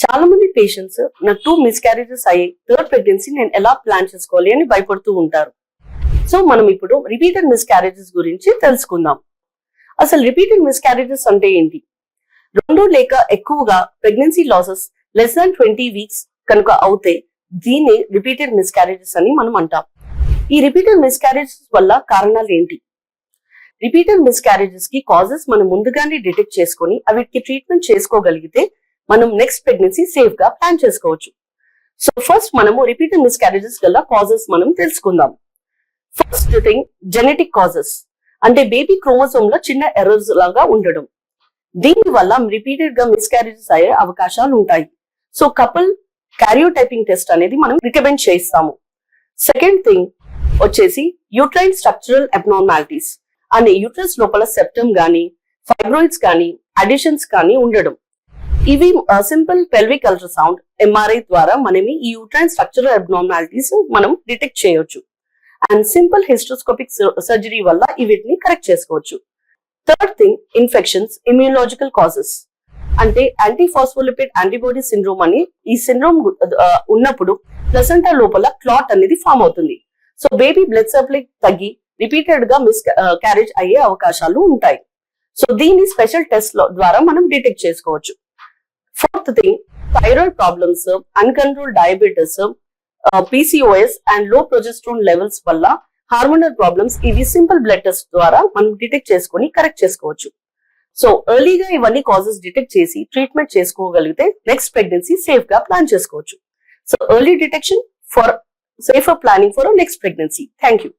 చాలా మంది పేషెంట్స్ నాకు 2 మిస్క్యారేజెస్ అయ్యి థర్డ్ ప్రెగ్నెన్సీ నేను ఎలా ప్లాన్ చేసుకోవాలి అని భయపడుతూ ఉంటారు. సో మనం ఇప్పుడు రిపీటెడ్ మిస్క్యారేజెస్ గురించి తెలుసుకుందాం. అసలు రిపీటెడ్ మిస్క్యారేజెస్ అంటే ఏంటి? 2 లేక ఎక్కువగా pregnancy losses less than 20 weeks కనుక అవుతే దీన్ని రిపీటెడ్ మిస్క్యారేజెస్ అని మనం అంటాం. ఈ రిపీటెడ్ మిస్క్యారేజెస్ వల్ల కారణాలు ఏంటి? రిపీటెడ్ మిస్క్యారేజెస్ కి కాజెస్ మనం ముందుగానే డిటెక్ట్ చేసుకొని అవిటికి ట్రీట్మెంట్ చేసుకోగలిగితే మనం నెక్స్ట్ ప్రెగ్నెన్సీ సేఫ్ గా ప్లాన్ చేసుకోవచ్చు. సో ఫస్ట్ మనము రిపీటెడ్ మిస్క్యారేజెస్ గల కాజెస్ మనం తెలుసుకుందాం. ఫస్ట్ థింగ్, జెనెటిక్ కాజెస్ అంటే బేబీ క్రోమోసోమ్ లో చిన్న ఎర్రర్స్ లాగా ఉండడం. దీని వల్ల రిపీటెడ్ గా మిస్క్యారేజెస్ అయ్యే అవకాశాలు ఉంటాయి. సో కపుల్ క్యారియోటైపింగ్ టెస్ట్ అనేది మనం రికమెండ్ చేస్తాము. సెకండ్ థింగ్ వచ్చేసి యూట్రైన్ స్ట్రక్చరల్ అబ్నార్మాలిటీస్ అంటే యూట్రస్ లోపల సెప్టమ్ గానీ ఫైబ్రాయిడ్స్ కానీ అడిషన్స్ కానీ ఉండడం. ఇవి సింపుల్ పెల్విక్ అల్ట్రాసౌండ్ ఎంఆర్ఐ ద్వారా మనమి ఈ యూట్రైన్ స్ట్రక్చరల్ అబ్నార్మాలిటీస్ మనం డిటెక్ట్ చేయొచ్చు. అండ్ సింపుల్ హిస్ట్రోస్కోపిక్ సర్జరీ వల్ల వీటిని కరెక్ట్ చేసుకోవచ్చు. Third thing, infections, immunological causes అంటే యాంటీఫాస్ఫోలిపిడ్ యాంటీబాడీ సిండ్రోమ్ అని ఈ సిండ్రోమ్ ఉన్నప్పుడు ప్లసెంటా లోపల క్లాట్ అనేది ఫామ్ అవుతుంది. సో బేబీ బ్లడ్ సప్లై తగ్గి రిపీటెడ్ గా మిస్ క్యారేజ్ అయ్యే అవకాశాలు ఉంటాయి. సో దీన్ని స్పెషల్ టెస్ట్ ద్వారా మనం డిటెక్ట్ చేసుకోవచ్చు. Fourth thing, thyroid problems, uncontrol diabetes, PCOS and low progesterone levels వల్ల హార్మోనల్ ప్రాబ్లమ్స్ ఇవి సింపుల్ బ్లడ్ టెస్ట్ ద్వారా మనం డిటెక్ట్ చేసుకుని కరెక్ట్ చేసుకోవచ్చు. సో ఎర్లీగా ఇవన్నీ కాజెస్ డిటెక్ట్ చేసి ట్రీట్మెంట్ చేసుకోగలిగితే నెక్స్ట్ ప్రెగ్నెన్సీ సేఫ్ గా ప్లాన్ చేసుకోవచ్చు. So early detection for safer planning for next pregnancy. Thank you.